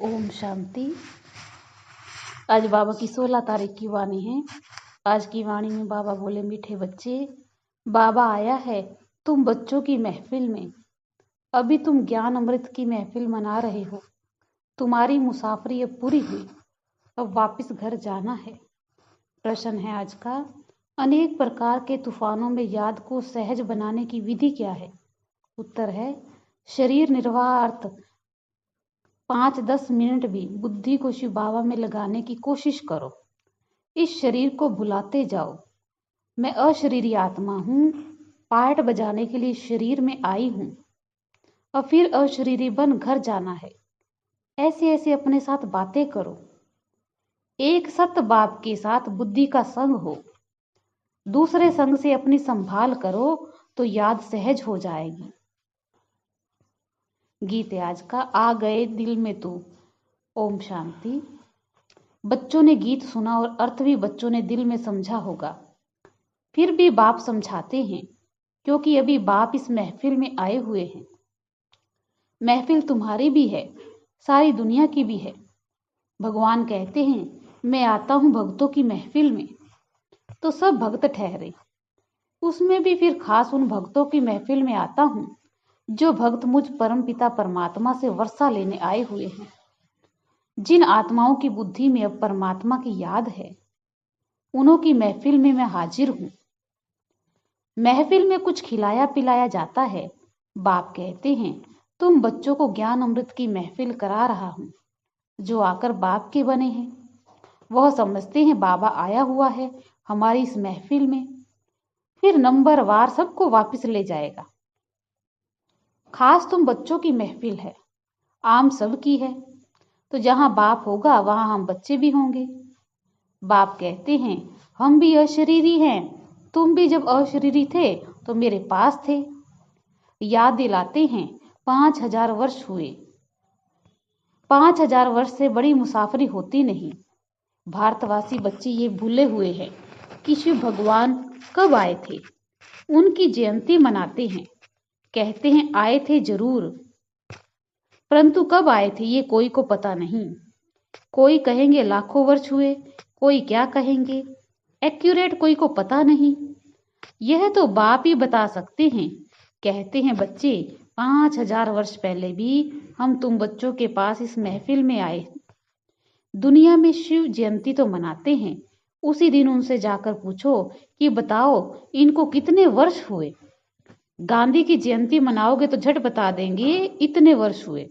ओम शांति। आज बाबा की 16 तारीख की वाणी है। आज की वाणी में बाबा बोले, मीठे बच्चे, बाबा आया है तुम बच्चों की महफिल में। अभी तुम ज्ञान अमृत की महफिल मना रहे हो। तुम्हारी मुसाफरी अब पूरी हुई, अब वापस घर जाना है। प्रश्न है आज का, अनेक प्रकार के तूफानों में याद को सहज बनाने की विधि क्या है? उत्तर है, शरीर निर्वाह अर्थ 5-10 मिनट भी बुद्धि को शिव बाबा में लगाने की कोशिश करो। इस शरीर को भुलाते जाओ, मैं अशरीरी आत्मा हूँ, पार्ट बजाने के लिए शरीर में आई हूँ और फिर अशरीरी बन घर जाना है। ऐसे ऐसे अपने साथ बातें करो। एक सत्य बाप के साथ बुद्धि का संग हो, दूसरे संग से अपनी संभाल करो तो याद सहज हो जाएगी। गीत आज का, आ गए दिल में तू। ओम शांति। बच्चों ने गीत सुना और अर्थ भी बच्चों ने दिल में समझा होगा। फिर भी बाप समझाते हैं, क्योंकि अभी बाप इस महफिल में आए हुए हैं। महफिल तुम्हारी भी है, सारी दुनिया की भी है। भगवान कहते हैं, मैं आता हूं भक्तों की महफिल में, तो सब भक्त ठहरे। उसमें भी फिर खास उन भक्तों की महफिल में आता हूं जो भक्त मुझ परमपिता परमात्मा से वर्षा लेने आए हुए हैं। जिन आत्माओं की बुद्धि में अब परमात्मा की याद है, उन्हों की महफिल में मैं हाजिर हूं। महफिल में कुछ खिलाया पिलाया जाता है। बाप कहते हैं, तुम बच्चों को ज्ञान अमृत की महफिल करा रहा हूं, जो आकर बाप के बने हैं। वह समझते हैं बाबा आया हुआ है हमारी इस महफिल में, फिर नंबरवार सबको वापस ले जाएगा। खास तुम बच्चों की महफिल है, आम सब की है, तो जहां बाप होगा वहां हम बच्चे भी होंगे। बाप कहते हैं, हम भी अशरीरी हैं, तुम भी जब अशरीरी थे तो मेरे पास थे। याद दिलाते हैं, 5000 वर्ष हुए। 5000 वर्ष से बड़ी मुसाफरी होती नहीं। भारतवासी बच्चे ये भूले हुए हैं कि शिव भगवान कब आए थे। उनकी जयंती मनाते हैं, कहते हैं आए थे जरूर, परंतु कब आए थे ये कोई को पता नहीं। कोई कहेंगे लाखों वर्ष हुए, कोई क्या कहेंगे, एक्यूरेट कोई को पता नहीं। यह तो बाप ही बता सकते हैं। कहते हैं बच्चे, 5000 वर्ष पहले भी हम तुम बच्चों के पास इस महफिल में आए। दुनिया में शिव जयंती तो मनाते हैं, उसी दिन उनसे जाकर पूछो कि बताओ इनको कितने वर्ष हुए। गांधी की जयंती मनाओगे तो झट बता देंगे इतने वर्ष हुए।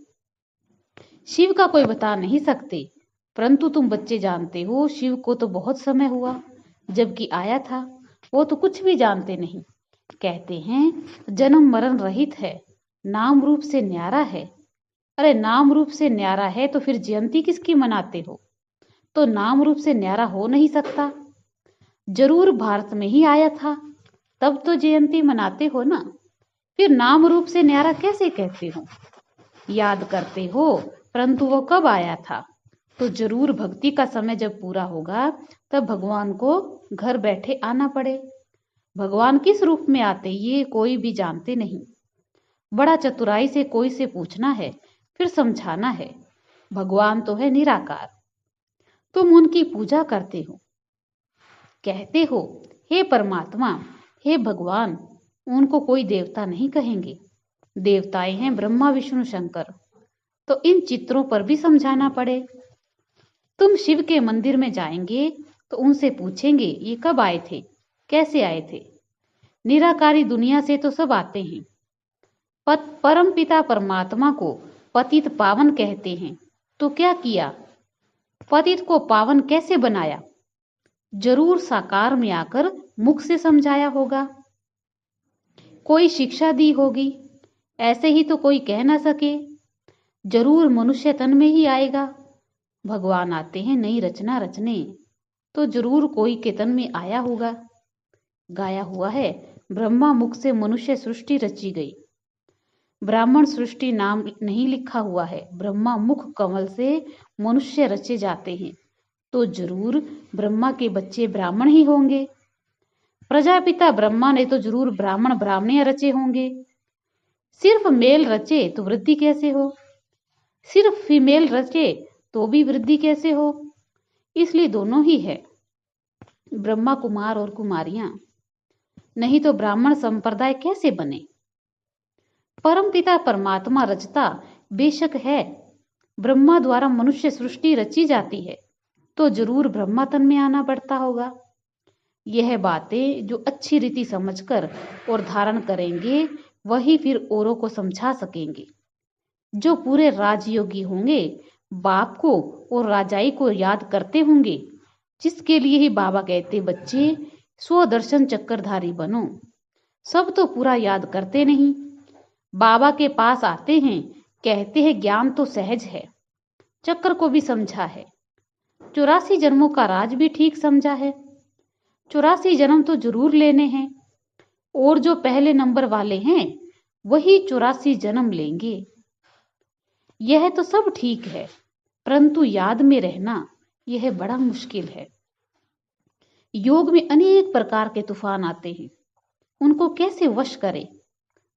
शिव का कोई बता नहीं सकते, परंतु तुम बच्चे जानते हो शिव को तो बहुत समय हुआ जबकि आया था। वो तो कुछ भी जानते नहीं। कहते हैं जन्म मरण रहित है, नाम रूप से न्यारा है। अरे नाम रूप से न्यारा है तो फिर जयंती किसकी मनाते हो? तो नाम रूप से न्यारा हो नहीं सकता। जरूर भारत में ही आया था, तब तो जयंती मनाते हो ना। फिर नाम रूप से न्यारा कैसे कहते हो? याद करते हो, परंतु वो कब आया था? तो जरूर भक्ति का समय जब पूरा होगा तब भगवान को घर बैठे आना पड़े। भगवान किस रूप में आते ये कोई भी जानते नहीं। बड़ा चतुराई से कोई से पूछना है, फिर समझाना है। भगवान तो है निराकार, तुम उनकी पूजा करते हो। कहते हो हे परमात्मा, हे भगवान। उनको कोई देवता नहीं कहेंगे, देवताएं हैं ब्रह्मा विष्णु शंकर। तो इन चित्रों पर भी समझाना पड़े। तुम शिव के मंदिर में जाएंगे तो उनसे पूछेंगे ये कब आए थे, कैसे आए थे। निराकारी दुनिया से तो सब आते हैं। परम पिता परमात्मा को पतित पावन कहते हैं, तो क्या किया? पतित को पावन कैसे बनाया? जरूर साकार में आकर मुख से समझाया होगा, कोई शिक्षा दी होगी। ऐसे ही तो कोई कह ना सके। जरूर मनुष्य तन में ही आएगा। भगवान आते हैं नई रचना रचने, तो जरूर कोई के तन में आया होगा। गाया हुआ है, ब्रह्मा मुख से मनुष्य सृष्टि रची गई। ब्राह्मण सृष्टि नाम नहीं लिखा हुआ है। ब्रह्मा मुख कमल से मनुष्य रचे जाते हैं, तो जरूर ब्रह्मा के बच्चे ब्राह्मण ही होंगे। प्रजापिता ब्रह्मा ने तो जरूर ब्राह्मण ब्राह्मणियां रचे होंगे। सिर्फ मेल रचे तो वृद्धि कैसे हो? सिर्फ फीमेल रचे तो भी वृद्धि कैसे हो? इसलिए दोनों ही है, ब्रह्मा कुमार और कुमारियां, नहीं तो ब्राह्मण संप्रदाय कैसे बने? परमपिता परमात्मा रचता बेशक है, ब्रह्मा द्वारा मनुष्य सृष्टि रची जाती है तो जरूर ब्रह्मा तन में आना पड़ता होगा। यह बातें जो अच्छी रीति समझकर और धारण करेंगे वही फिर औरों को समझा सकेंगे। जो पूरे राजयोगी होंगे बाप को और राजाई को याद करते होंगे, जिसके लिए ही बाबा कहते बच्चे स्वदर्शन चक्रधारी बनो। सब तो पूरा याद करते नहीं, बाबा के पास आते हैं, कहते हैं ज्ञान तो सहज है, चक्र को भी समझा है, 84 जन्मों का राज भी ठीक समझा है, 84 जन्म तो जरूर लेने हैं, और जो पहले नंबर वाले हैं वही 84 जन्म लेंगे। यह तो सब ठीक है, परंतु याद में रहना यह बड़ा मुश्किल है। योग में अनेक प्रकार के तूफान आते हैं, उनको कैसे वश करें,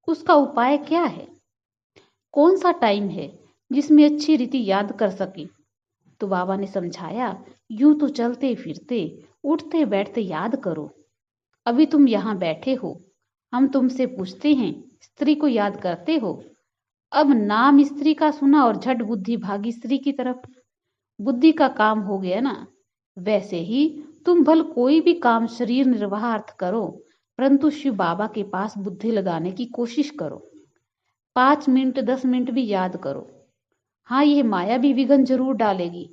उसका उपाय क्या है? कौन सा टाइम है जिसमें अच्छी रीति याद कर सके? तो बाबा ने समझाया, यूं तो चलते फिरते उठते बैठते याद करो। अभी तुम यहाँ बैठे हो, हम तुमसे पूछते हैं स्त्री को याद करते हो? अब नाम स्त्री का सुना और झट बुद्धि भागी स्त्री की तरफ, बुद्धि का काम हो गया ना। वैसे ही तुम भल कोई भी काम शरीर निर्वाहार्थ करो, परंतु शिव बाबा के पास बुद्धि लगाने की कोशिश करो। 5 मिनट 10 मिनट भी याद करो। हाँ, यह माया भी विघ्न जरूर डालेगी,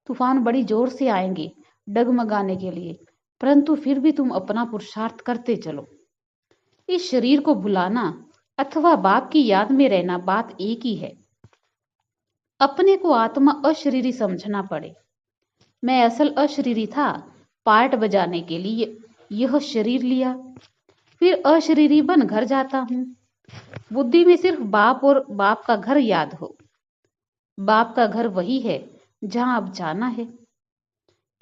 तूफान बड़ी जोर से आएंगे डगमगाने के लिए, परंतु फिर भी तुम अपना पुरुषार्थ करते चलो। इस शरीर को भुलाना अथवा बाप की याद में रहना बात एक ही है। अपने को आत्मा अशरीरी समझना पड़े। मैं असल अशरीरी था, पार्ट बजाने के लिए यह शरीर लिया, फिर अशरीरी बन घर जाता हूं। बुद्धि में सिर्फ बाप और बाप का घर याद हो। बाप का घर वही है जहां अब जाना है।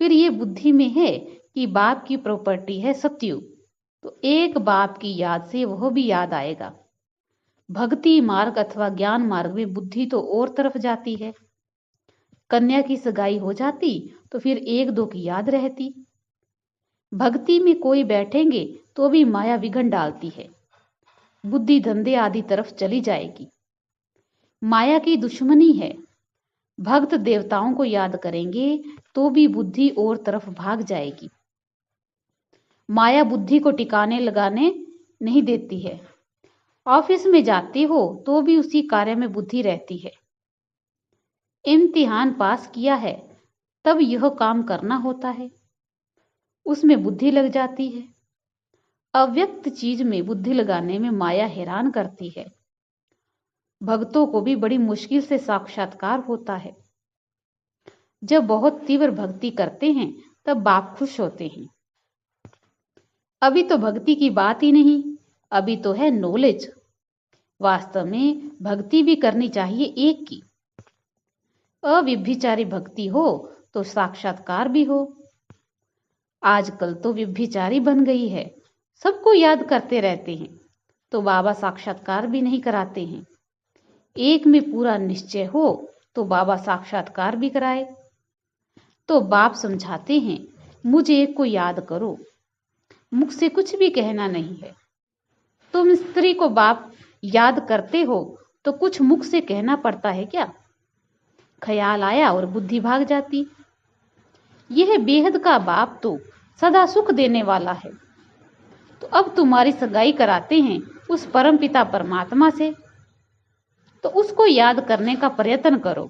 फिर ये बुद्धि में है कि बाप की प्रॉपर्टी है सत्यु, तो एक बाप की याद से वह भी याद आएगा। भक्ति मार्ग अथवा ज्ञान मार्ग में बुद्धि तो और तरफ जाती है। कन्या की सगाई हो जाती तो फिर 1-2 की याद रहती। भक्ति में कोई बैठेंगे तो भी माया विघन डालती है, बुद्धि धंधे आदि तरफ चली जाएगी। माया की दुश्मनी है। भक्त देवताओं को याद करेंगे तो भी बुद्धि और तरफ भाग जाएगी। माया बुद्धि को टिकाने लगाने नहीं देती है। ऑफिस में जाते हो तो भी उसी कार्य में बुद्धि रहती है। इम्तिहान पास किया है तब यह काम करना होता है, उसमें बुद्धि लग जाती है। अव्यक्त चीज में बुद्धि लगाने में माया हैरान करती है। भक्तों को भी बड़ी मुश्किल से साक्षात्कार होता है। जब बहुत तीव्र भक्ति करते हैं तब बाप खुश होते हैं। अभी तो भक्ति की बात ही नहीं, अभी तो है नॉलेज। वास्तव में भक्ति भी करनी चाहिए एक की। अव्यभिचारी भक्ति हो तो साक्षात्कार भी हो। आजकल तो व्यभिचारी बन गई है, सबको याद करते रहते हैं, तो बाबा साक्षात्कार भी नहीं कराते हैं। एक में पूरा निश्चय हो तो बाबा साक्षात्कार भी कराए। तो बाप समझाते हैं, मुझे एक को याद करो, मुख से कुछ भी कहना नहीं है। तुम स्त्री को बाप याद करते हो तो कुछ मुख से कहना पड़ता है क्या? ख्याल आया और बुद्धि भाग जाती। यह बेहद का बाप तो सदा सुख देने वाला है। तो अब तुम्हारी सगाई कराते हैं उस परम पिता परमात्मा से, तो उसको याद करने का प्रयत्न करो।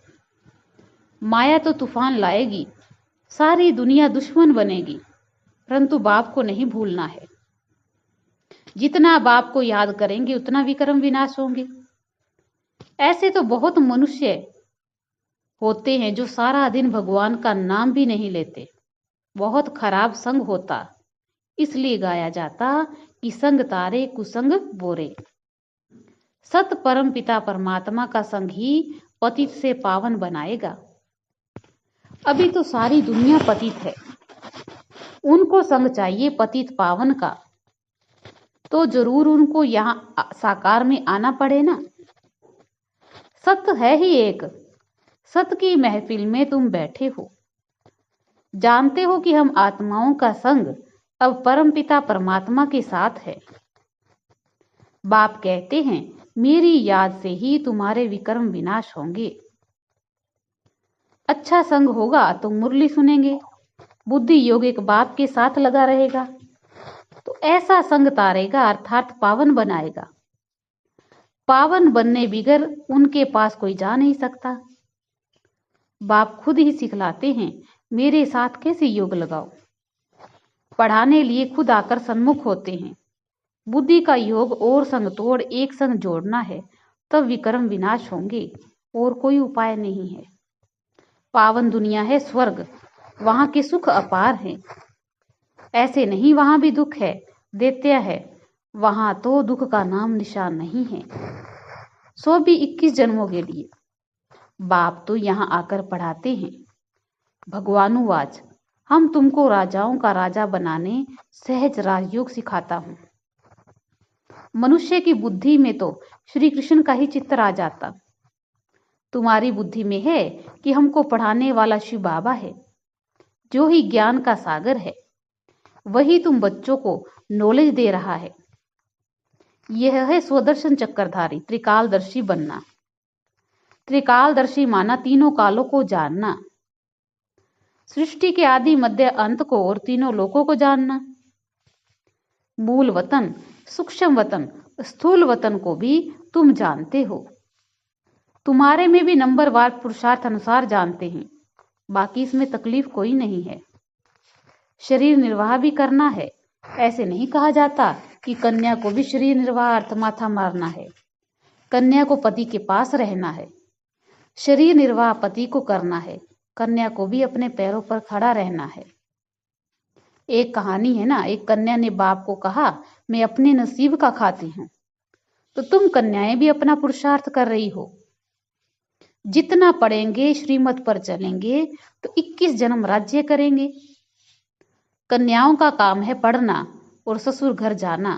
माया तो तूफान लाएगी, सारी दुनिया दुश्मन बनेगी, परंतु बाप को नहीं भूलना है। जितना बाप को याद करेंगे उतना विक्रम विनाश होंगे। ऐसे तो बहुत मनुष्य होते हैं जो सारा दिन भगवान का नाम भी नहीं लेते। बहुत खराब संग होता, इसलिए गाया जाता कि संग तारे कुसंग बोरे। सत परम पिता परमात्मा का संग ही पतित से पावन बनाएगा। अभी तो सारी दुनिया पतित है, उनको संग चाहिए पतित पावन का, तो जरूर उनको यहाँ साकार में आना पड़े ना। सत्य है ही एक, सत की महफिल में तुम बैठे हो। जानते हो कि हम आत्माओं का संग अब परमपिता परमात्मा के साथ है। बाप कहते हैं, मेरी याद से ही तुम्हारे विकर्म विनाश होंगे। अच्छा संग होगा तो मुरली सुनेंगे, बुद्धि योग एक बाप के साथ लगा रहेगा तो ऐसा संग तारेगा अर्थात पावन बनाएगा। पावन बनने बिगर उनके पास कोई जा नहीं सकता। बाप खुद ही सिखलाते हैं, मेरे साथ कैसे योग लगाओ। पढ़ाने लिए खुद आकर सन्मुख होते हैं। बुद्धि का योग और संग तोड़ एक संग जोड़ना है, तब विकर्म विनाश होंगे, और कोई उपाय नहीं है। पावन दुनिया है स्वर्ग, वहां के सुख अपार हैं। ऐसे नहीं वहां भी दुख है, दैत्य है, वहां तो दुख का नाम निशान नहीं है। सो भी 21 जन्मों के लिए। बाप तो यहाँ आकर पढ़ाते हैं। भगवानुवाच, हम तुमको राजाओं का राजा बनाने सहज राजयोग सिखाता हूँ। मनुष्य की बुद्धि में तो श्री कृष्ण का ही चित्र आ जाता। तुम्हारी बुद्धि में है कि हमको पढ़ाने वाला शिव बाबा है, जो ही ज्ञान का सागर है। वही तुम बच्चों को नॉलेज दे रहा है। यह है स्वदर्शन चक्रधारी त्रिकालदर्शी बनना। त्रिकालदर्शी माना तीनों कालों को जानना, सृष्टि के आदि मध्य अंत को और तीनों लोकों को जानना। मूल वतन, सूक्ष्म वतन, स्थूल वतन को भी तुम जानते हो। तुम्हारे में भी नंबरवार पुरुषार्थ अनुसार जानते हैं, बाकी इसमें तकलीफ कोई नहीं है। शरीर निर्वाह भी करना है। ऐसे नहीं कहा जाता कि कन्या को भी शरीर निर्वाह अर्थ माथा मारना है। कन्या को पति के पास रहना है। शरीर निर्वाह पति को करना है, कन्या को भी अपने पैरों पर खड़ा रहना है। एक कहानी है ना, एक कन्या ने बाप को कहा, मैं अपने नसीब का खाती हूं। तो तुम कन्याएं भी अपना पुरुषार्थ कर रही हो। जितना पढ़ेंगे, श्रीमत पर चलेंगे तो 21 जन्म राज्य करेंगे। कन्याओं का काम है पढ़ना और ससुर घर जाना।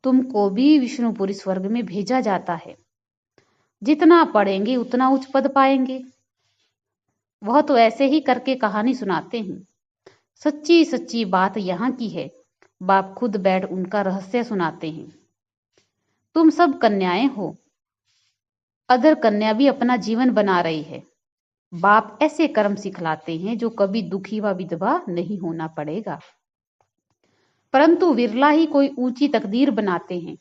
तुमको भी विष्णुपुरी स्वर्ग में भेजा जाता है। जितना पढ़ेंगे उतना उच्च पद पाएंगे। वह तो ऐसे ही करके कहानी सुनाते हैं। सच्ची सच्ची बात यहाँ की है। बाप खुद बैठ उनका रहस्य सुनाते हैं। तुम सब कन्याएं हो। अदर कन्या भी अपना जीवन बना रही है। बाप ऐसे कर्म सिखलाते हैं जो कभी दुखी व विधवा नहीं होना पड़ेगा। परंतु विरला ही कोई ऊंची तकदीर बनाते हैं।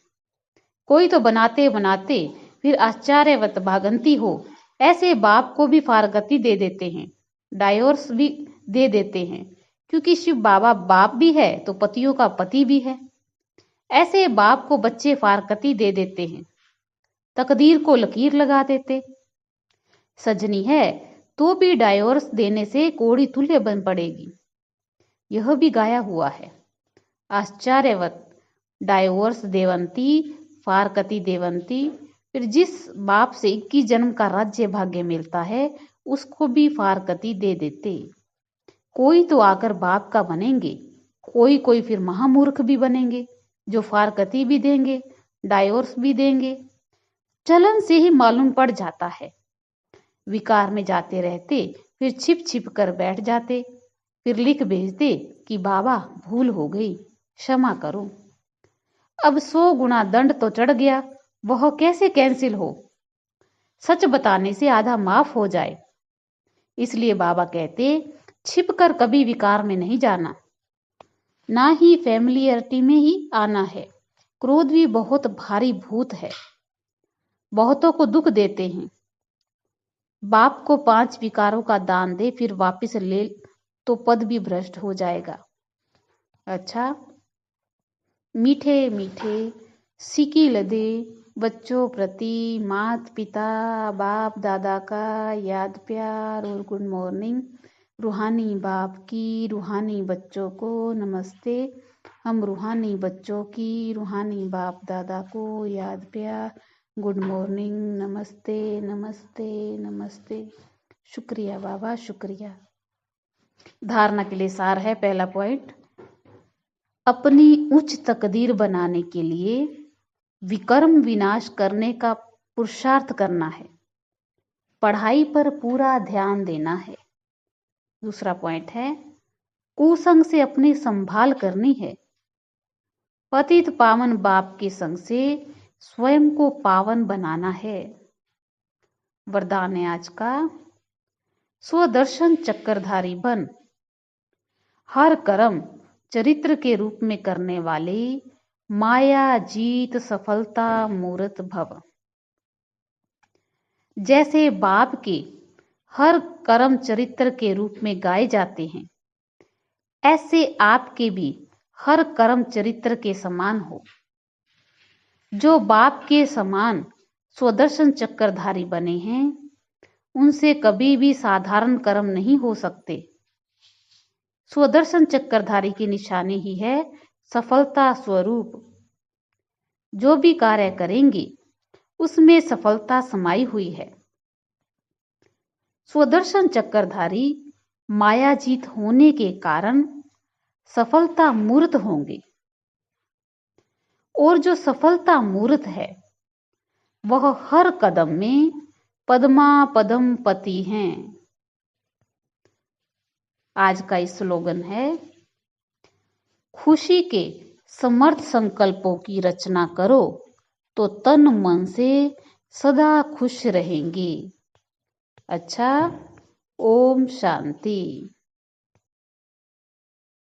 कोई तो बनाते बनाते फिर आश्चर्यवत भागंती हो। ऐसे बाप को भी फारगती दे देते हैं, डायोर्स भी दे देते हैं, क्योंकि शिव बाबा बाप भी है तो पतियों का पति भी है। ऐसे बाप को बच्चे फारगती दे देते हैं, तकदीर को लकीर लगा देते। सजनी है तो भी डायोर्स देने से कोड़ी तुल्य बन पड़ेगी। यह भी गाया हुआ है। आश्चर्यवत डायोर्स देवंती फारकती देवंती। फिर जिस बाप से 21 जन्म का राज्य भाग्य मिलता है उसको भी फारकती दे देते। कोई तो आकर बाप का बनेंगे, कोई फिर महामूर्ख भी बनेंगे जो फारकती भी देंगे, डायोर्स भी देंगे। चलन से ही मालूम पड़ जाता है। विकार में जाते रहते, फिर छिप छिप कर बैठ जाते, फिर लिख भेजते कि बाबा भूल हो गई, क्षमा करो। अब 100 गुना दंड तो चढ़ गया, वह कैसे कैंसिल हो। सच बताने से आधा माफ हो जाए। इसलिए बाबा कहते, छिप कर कभी विकार में नहीं जाना, ना ही फैमिलियरिटी में ही आना है। क्रोध भी बहुत भारी भूत है, बहुतों को दुख देते हैं। बाप को 5 विकारों का दान दे फिर वापस ले तो पद भी भ्रष्ट हो जाएगा। अच्छा, मीठे मीठे सिकी लदे बच्चों प्रति माता पिता बाप दादा का याद प्यार और गुड मॉर्निंग। रूहानी बाप की रूहानी बच्चों को नमस्ते। हम रूहानी बच्चों की रूहानी बाप दादा को याद प्यार, गुड मॉर्निंग, नमस्ते नमस्ते नमस्ते। शुक्रिया बाबा, शुक्रिया। धारणा के लिए सार है। पहला पॉइंट, अपनी उच्च तकदीर बनाने के लिए विकर्म विनाश करने का पुरुषार्थ करना है। पढ़ाई पर पूरा ध्यान देना है। दूसरा पॉइंट है, कुसंग से अपनी संभाल करनी है। पतित पावन बाप के संग से स्वयं को पावन बनाना है। वरदान है आज का, स्वदर्शन चक्रधारी बन, हर कर्म चरित्र के रूप में करने वाले माया जीत सफलता मूर्त भव। जैसे बाप के हर कर्म चरित्र के रूप में गाए जाते हैं, ऐसे आपके भी हर कर्म चरित्र के समान हो। जो बाप के समान स्वदर्शन चक्रधारी बने हैं, उनसे कभी भी साधारण कर्म नहीं हो सकते। स्वदर्शन चक्रधारी की निशानी ही है सफलता स्वरूप। जो भी कार्य करेंगे उसमें सफलता समाई हुई है। स्वदर्शन चक्रधारी मायाजीत होने के कारण सफलता मूर्त होंगे, और जो सफलता मूर्त है वह हर कदम में पद्मा पदम पति हैं। आज का इस स्लोगन है, खुशी के समर्थ संकल्पों की रचना करो तो तन मन से सदा खुश रहेंगे। अच्छा, ओम शांति।